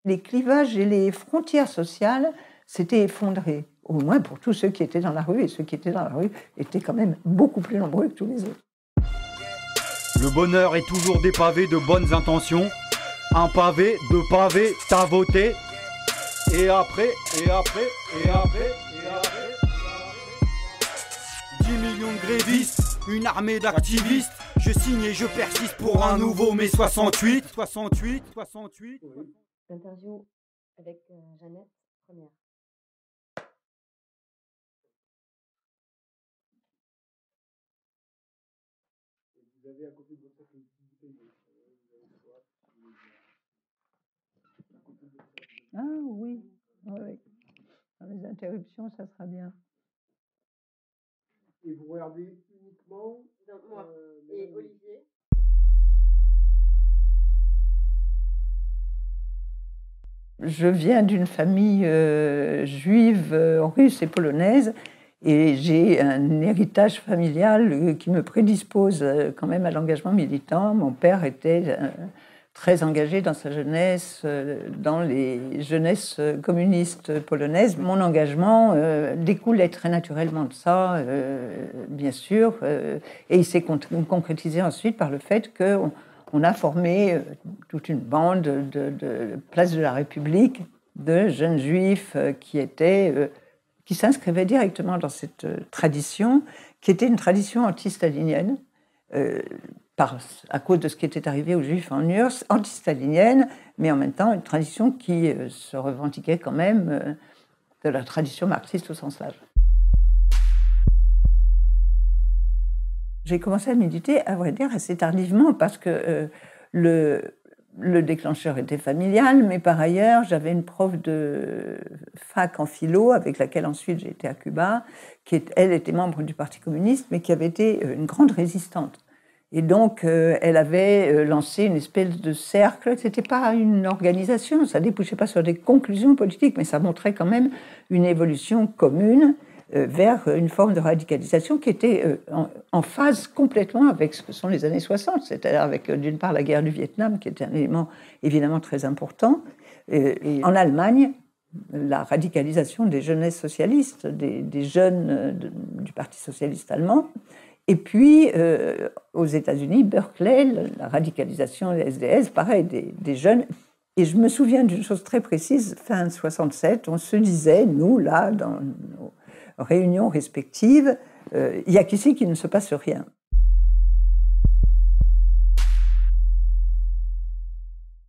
Les clivages et les frontières sociales s'étaient effondrés, au moins pour tous ceux qui étaient dans la rue, et ceux qui étaient dans la rue étaient quand même beaucoup plus nombreux que tous les autres. Le bonheur est toujours dépavé de bonnes intentions. Un pavé, deux pavés, t'as voté. Et après, et après, et après, et après. 10 millions de grévistes, une armée d'activistes. Je signe et je persiste pour un nouveau mai 68. 68, 68. L'interview avec Jeannette, première. Vous avez à côté de votre une petite bouteille d'eau. Ah oui, oui. Dans les interruptions, ça sera bien. Et vous regardez uniquement Moi et Olivier. Je viens d'une famille juive, russe et polonaise, et j'ai un héritage familial qui me prédispose quand même à l'engagement militant. Mon père était très engagé dans sa jeunesse, dans les jeunesses communistes polonaises. Mon engagement découlait très naturellement de ça, bien sûr, et il s'est concrétisé ensuite par le fait qu'on a formé toute une bande de Place de la République de jeunes juifs qui s'inscrivaient directement dans cette tradition, qui était une tradition anti-stalinienne, à cause de ce qui était arrivé aux Juifs en URSS, anti-stalinienne, mais en même temps une tradition qui se revendiquait quand même de la tradition marxiste au sens large. J'ai commencé à militer, à vrai dire, assez tardivement, parce que le déclencheur était familial, mais par ailleurs, j'avais une prof de fac en philo, avec laquelle ensuite j'ai été à Cuba, elle était membre du Parti communiste, mais qui avait été une grande résistante. Et donc, elle avait lancé une espèce de cercle. Ce n'était pas une organisation, ça ne débouchait pas sur des conclusions politiques, mais ça montrait quand même une évolution commune vers une forme de radicalisation qui était en phase complètement avec ce que sont les années 60, c'est-à-dire avec, d'une part, la guerre du Vietnam, qui était un élément évidemment très important. Et en Allemagne, la radicalisation des jeunesses socialistes, des jeunes du Parti socialiste allemand. Et puis, aux États-Unis, Berkeley, la radicalisation des SDS, pareil, des jeunes. Et je me souviens d'une chose très précise, fin 67, on se disait, nous, là, dans nos réunions respectives, il n'y a qu'ici qu'il ne se passe rien.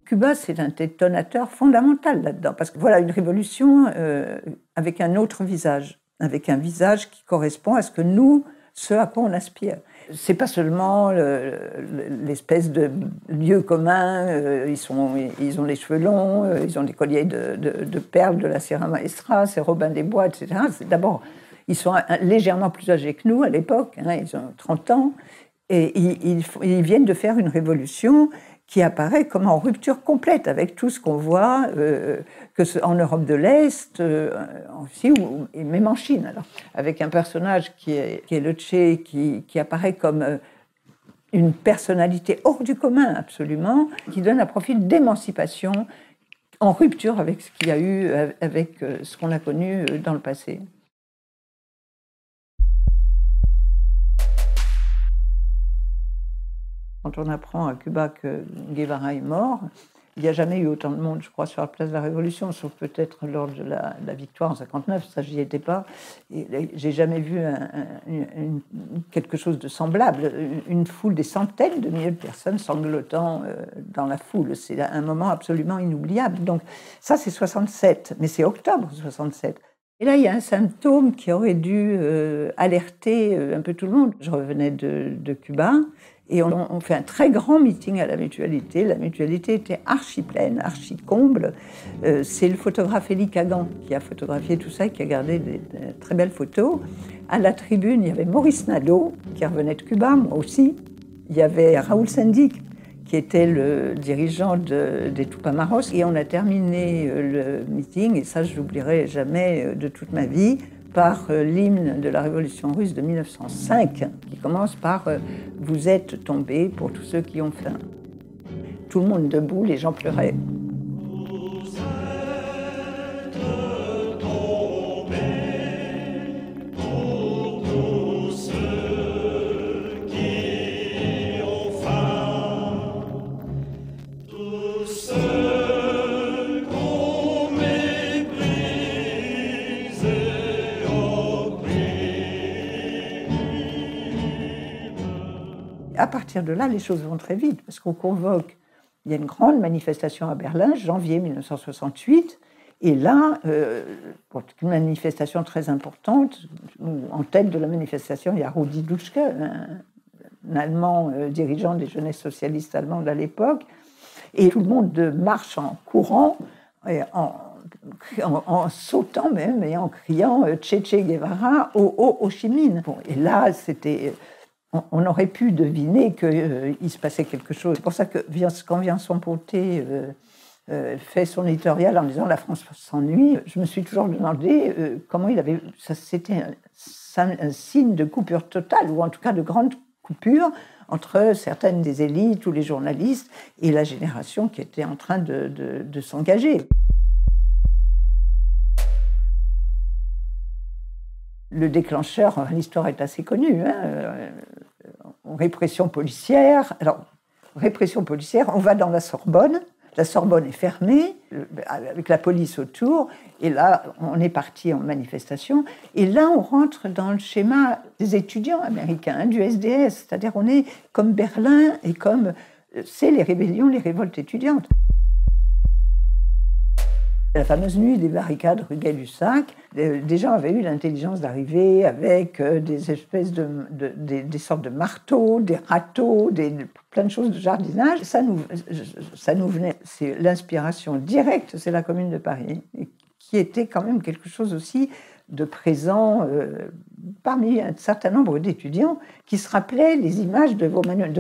Cuba, c'est un détonateur fondamental là-dedans, parce que voilà, une révolution avec un autre visage, avec un visage qui correspond à ce que nous, ce à quoi on aspire. C'est pas seulement l'espèce de lieu commun, ils ont les cheveux longs, ils ont des colliers de perles de la Sierra Maestra, c'est Robin des Bois, etc. D'abord, ils sont légèrement plus âgés que nous à l'époque, hein, ils ont 30 ans, et ils viennent de faire une révolution qui apparaît comme en rupture complète avec tout ce qu'on voit en Europe de l'Est, aussi, et même en Chine. Alors, avec un personnage qui est le Che, qui apparaît comme une personnalité hors du commun, absolument, qui donne un profil d'émancipation en rupture avec ce qu'il y a eu, avec ce qu'on a connu dans le passé. Quand on apprend à Cuba que Guevara est mort, il n'y a jamais eu autant de monde, je crois, sur la place de la Révolution, sauf peut-être lors de la victoire en 59, ça j'y étais pas. J'ai jamais vu quelque chose de semblable, une foule, des centaines de milliers de personnes sanglotant dans la foule. C'est un moment absolument inoubliable. Donc ça c'est 67, mais c'est octobre 67. Et là, il y a un symptôme qui aurait dû alerter un peu tout le monde. Je revenais de Cuba. Et on fait un très grand meeting à la Mutualité. La Mutualité était archi pleine, archi comble. C'est le photographe Élie Kagan qui a photographié tout ça et qui a gardé des très belles photos. À la tribune, il y avait Maurice Nadeau, qui revenait de Cuba, moi aussi. Il y avait Raoul Sendik, qui était le dirigeant des Tupamaros. Et on a terminé le meeting, et ça je n'oublierai jamais de toute ma vie, par l'hymne de la Révolution russe de 1905, qui commence par « Vous êtes tombés pour tous ceux qui ont faim ». Tout le monde debout, les gens pleuraient. partir de là, les choses vont très vite, parce qu'on convoque, il y a une grande manifestation à Berlin, janvier 1968, et là, une manifestation très importante, où en tête de la manifestation, il y a Rudi Dutschke, un Allemand dirigeant des jeunesses socialistes allemandes à l'époque, et tout le monde marche en courant, et en sautant même, et en criant « Che Che Guevara, Ho Chi Minh ». Bon, et là, on aurait pu deviner qu'il se passait quelque chose. C'est pour ça que quand Vincent Pauté fait son éditorial en disant « La France s'ennuie », je me suis toujours demandé comment c'était un signe de coupure totale, ou en tout cas de grande coupure entre certaines des élites ou les journalistes et la génération qui était en train de s'engager. Le déclencheur, l'histoire est assez connue, répression policière. Alors, répression policière, on va dans la Sorbonne est fermée, avec la police autour, et là, on est parti en manifestation, et là, on rentre dans le schéma des étudiants américains, du SDS, c'est-à-dire on est comme Berlin, et c'est les rébellions, les révoltes étudiantes. La fameuse nuit des barricades rue Gay-Lussac, des gens avaient eu l'intelligence d'arriver avec des espèces des sortes de marteaux, des râteaux, plein de choses de jardinage. Ça nous venait, c'est l'inspiration directe, c'est la Commune de Paris, qui était quand même quelque chose aussi de présent parmi un certain nombre d'étudiants qui se rappelaient les images de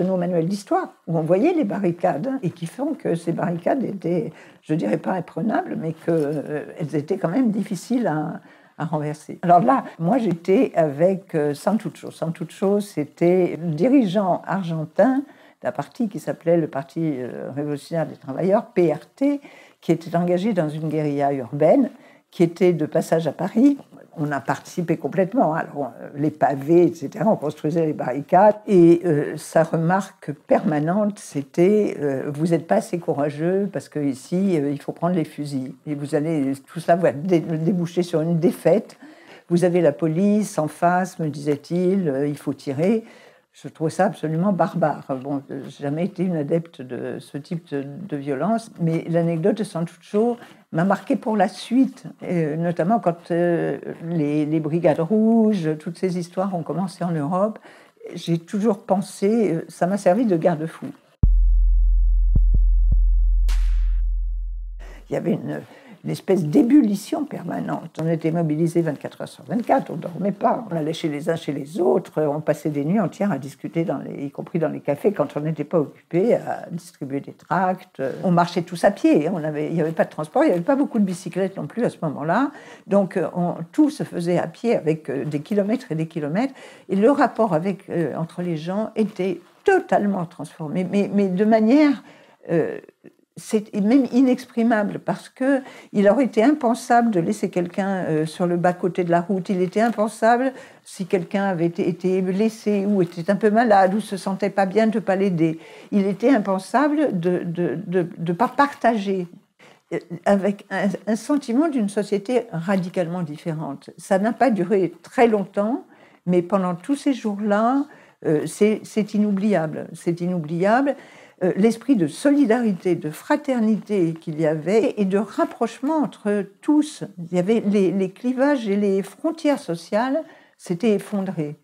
nos manuels d'histoire, où on voyait les barricades, et qui font que ces barricades étaient, je ne dirais pas imprenables, mais qu'elles étaient quand même difficiles à renverser. Alors là, moi j'étais avec Santucho. Santucho, c'était le dirigeant argentin d'un parti qui s'appelait le Parti révolutionnaire des travailleurs, PRT, qui était engagé dans une guérilla urbaine, qui était de passage à Paris. On a participé complètement. Alors, les pavés, etc., on construisait les barricades. Et sa remarque permanente, c'était vous n'êtes pas assez courageux parce qu'ici, il faut prendre les fusils. Et tout ça va déboucher sur une défaite. Vous avez la police en face, me disait-il, il faut tirer. Je trouvais ça absolument barbare. Bon, je n'ai jamais été une adepte de ce type de violence, mais l'anecdote de Santucho m'a marqué pour la suite, notamment quand les brigades rouges, toutes ces histoires ont commencé en Europe. J'ai toujours pensé, ça m'a servi de garde-fou. Il y avait une espèce d'ébullition permanente. On était mobilisés 24 heures sur 24, on ne dormait pas. On allait chez les uns, chez les autres, on passait des nuits entières à discuter, y compris dans les cafés, quand on n'était pas occupé, à distribuer des tracts. On marchait tous à pied, il n'y avait pas de transport, il n'y avait pas beaucoup de bicyclettes non plus à ce moment-là. Donc tout se faisait à pied avec des kilomètres et des kilomètres. Et le rapport entre les gens était totalement transformé, mais de manière... c'est même inexprimable parce qu'il aurait été impensable de laisser quelqu'un sur le bas-côté de la route. Il était impensable, si quelqu'un avait été blessé ou était un peu malade ou se sentait pas bien, de ne pas l'aider. Il était impensable de ne pas partager avec un sentiment d'une société radicalement différente. Ça n'a pas duré très longtemps, mais pendant tous ces jours-là, c'est inoubliable. C'est inoubliable. L'esprit de solidarité, de fraternité qu'il y avait et de rapprochement entre tous. Il y avait les clivages et les frontières sociales s'étaient effondrées.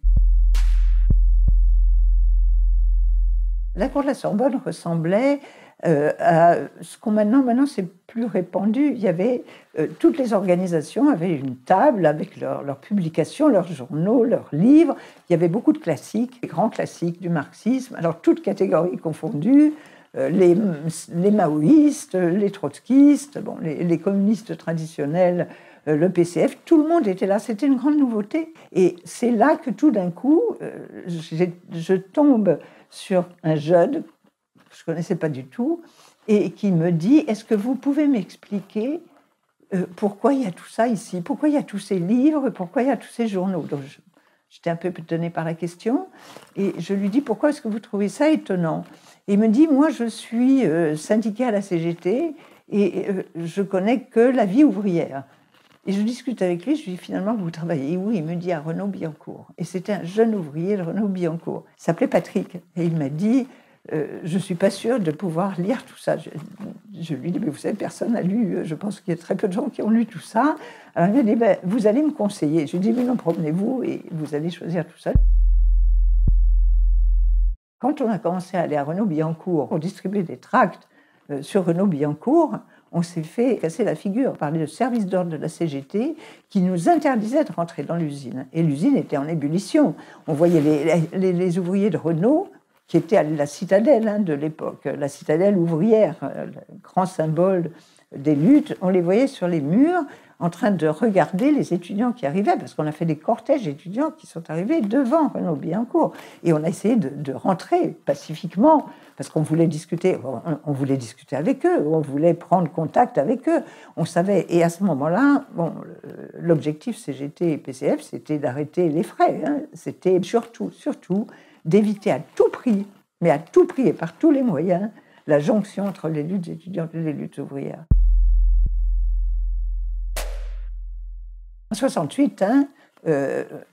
La cour de la Sorbonne ressemblait à ce qu'on maintenant c'est plus répandu. Il y avait toutes les organisations avaient une table avec leurs publications, leurs journaux, leurs livres. Il y avait beaucoup de classiques, les grands classiques du marxisme, alors toutes catégories confondues, les maoïstes, les trotskistes, les communistes traditionnels, le PCF, tout le monde était là, c'était une grande nouveauté. Et c'est là que tout d'un coup, je tombe sur un jeune que je ne connaissais pas du tout, et qui me dit « Est-ce que vous pouvez m'expliquer pourquoi il y a tout ça ici? Pourquoi il y a tous ces livres? Pourquoi il y a tous ces journaux ?» Donc, j'étais un peu étonnée par la question, et je lui dis « Pourquoi est-ce que vous trouvez ça étonnant ?» Et il me dit « Moi, je suis syndiqué à la CGT, et je connais que la vie ouvrière. » Et je discute avec lui, je lui dis finalement, vous travaillez où? Il me dit à Renault-Billancourt. Et c'était un jeune ouvrier de Renault-Billancourt. Il s'appelait Patrick. Et il m'a dit, je ne suis pas sûre de pouvoir lire tout ça. Je lui dis, mais vous savez, personne n'a lu. Je pense qu'il y a très peu de gens qui ont lu tout ça. Alors il m'a dit, ben, vous allez me conseiller. Je lui dis, mais non, promenez-vous et vous allez choisir tout ça. Quand on a commencé à aller à Renault-Billancourt pour distribuer des tracts sur Renault-Billancourt, on s'est fait casser la figure par le service d'ordre de la CGT qui nous interdisait de rentrer dans l'usine. Et l'usine était en ébullition. On voyait les ouvriers de Renault, qui étaient à la citadelle de l'époque, la citadelle ouvrière, le grand symbole des luttes, on les voyait sur les murs en train de regarder les étudiants qui arrivaient, parce qu'on a fait des cortèges d'étudiants qui sont arrivés devant Renault-Billancourt. Et on a essayé de rentrer pacifiquement, parce qu'on voulait discuter, avec eux, on voulait prendre contact avec eux. On savait, et à ce moment-là, bon, l'objectif CGT et PCF, c'était d'arrêter les frais. C'était surtout d'éviter à tout prix, mais à tout prix et par tous les moyens, la jonction entre les luttes étudiantes et les luttes ouvrières. En 68,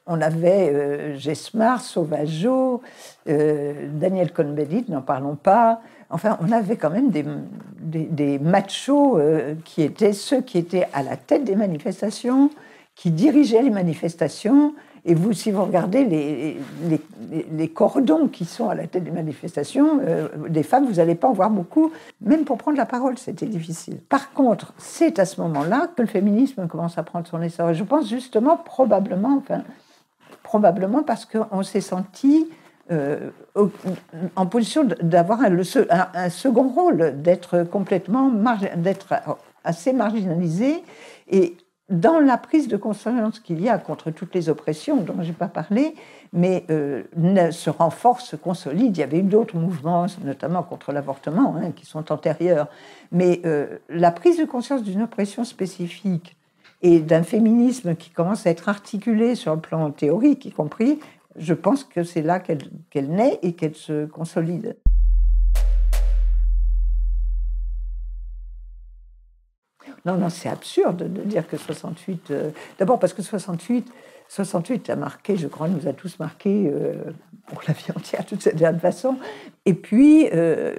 on avait Gesmar, Sauvageot, Daniel Cohn-Bendit, n'en parlons pas. Enfin, on avait quand même des machos qui étaient ceux qui étaient à la tête des manifestations, qui dirigeaient les manifestations. Et vous, si vous regardez les cordons qui sont à la tête des manifestations, des femmes, vous n'allez pas en voir beaucoup. Même pour prendre la parole, c'était difficile. Par contre, c'est à ce moment-là que le féminisme commence à prendre son essor. Et je pense justement, probablement parce qu'on s'est senti en position d'avoir un second rôle, d'être d'être assez marginalisé. Et dans la prise de conscience qu'il y a contre toutes les oppressions dont je n'ai pas parlé, mais se renforce, se consolide. Il y avait eu d'autres mouvements, notamment contre l'avortement, qui sont antérieurs. Mais la prise de conscience d'une oppression spécifique et d'un féminisme qui commence à être articulé sur le plan théorique, y compris, je pense que c'est là qu'elle naît et qu'elle se consolide. Non, c'est absurde de dire que 68... D'abord parce que 68 a marqué, je crois, nous a tous marqué pour la vie entière, toute cette façon. Et puis,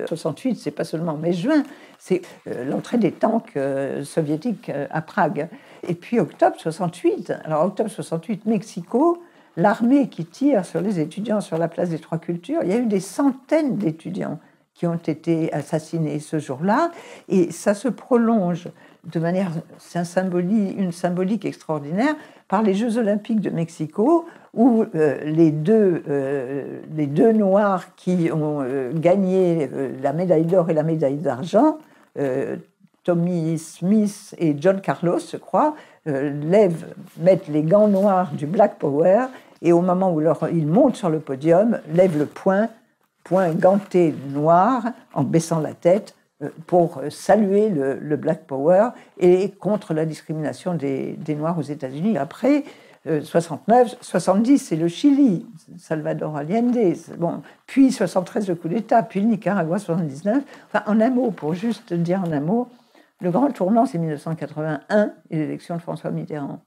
68, c'est pas seulement mai-juin, c'est l'entrée des tanks soviétiques à Prague. Et puis, octobre 68, alors octobre 68, Mexico, l'armée qui tire sur les étudiants sur la place des Trois Cultures, il y a eu des centaines d'étudiants qui ont été assassinés ce jour-là, et ça se prolonge de manière, c'est une symbolique extraordinaire, par les Jeux Olympiques de Mexico, où les deux Noirs qui ont gagné la médaille d'or et la médaille d'argent, Tommy Smith et John Carlos, je crois, mettent les gants noirs du Black Power, et au moment où ils montent sur le podium, lèvent le poing ganté noir, en baissant la tête, pour saluer le Black Power et contre la discrimination des Noirs aux États-Unis. Après, 69, 70, c'est le Chili, Salvador Allende, bon, puis 73, le coup d'État, puis le Nicaragua, 79. Enfin, en un mot, pour juste dire en un mot, le grand tournant, c'est 1981 et l'élection de François Mitterrand.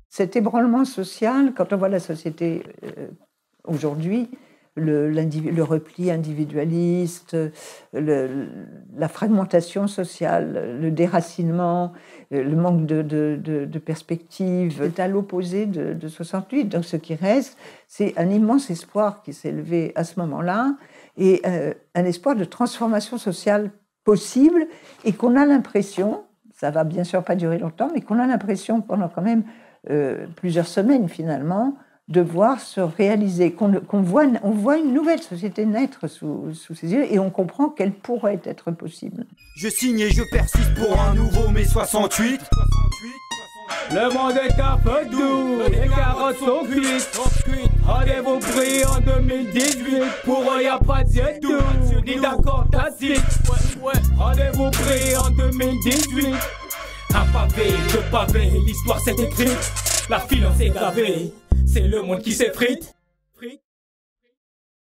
Cet ébranlement social, quand on voit la société aujourd'hui, le repli individualiste, la fragmentation sociale, le déracinement, le manque de perspective, est à l'opposé de 68. Donc ce qui reste, c'est un immense espoir qui s'est élevé à ce moment-là, et un espoir de transformation sociale possible, et qu'on a l'impression, ça va bien sûr pas durer longtemps, mais qu'on a l'impression pendant quand même plusieurs semaines finalement, de voir se réaliser, on voit une nouvelle société naître sous ses yeux, et on comprend qu'elle pourrait être possible. Je signe et je persiste pour un nouveau mai 68. Le monde est un peu doux, les carottes sont cuites. Rendez-vous pris en 2018, pour eux y'a pas de tout, ni d'accord tacite. Rendez-vous pris en 2018. Un pavé, deux pavés, l'histoire s'est écrite, la finance est gravée. C'est le monde qui s'effrite.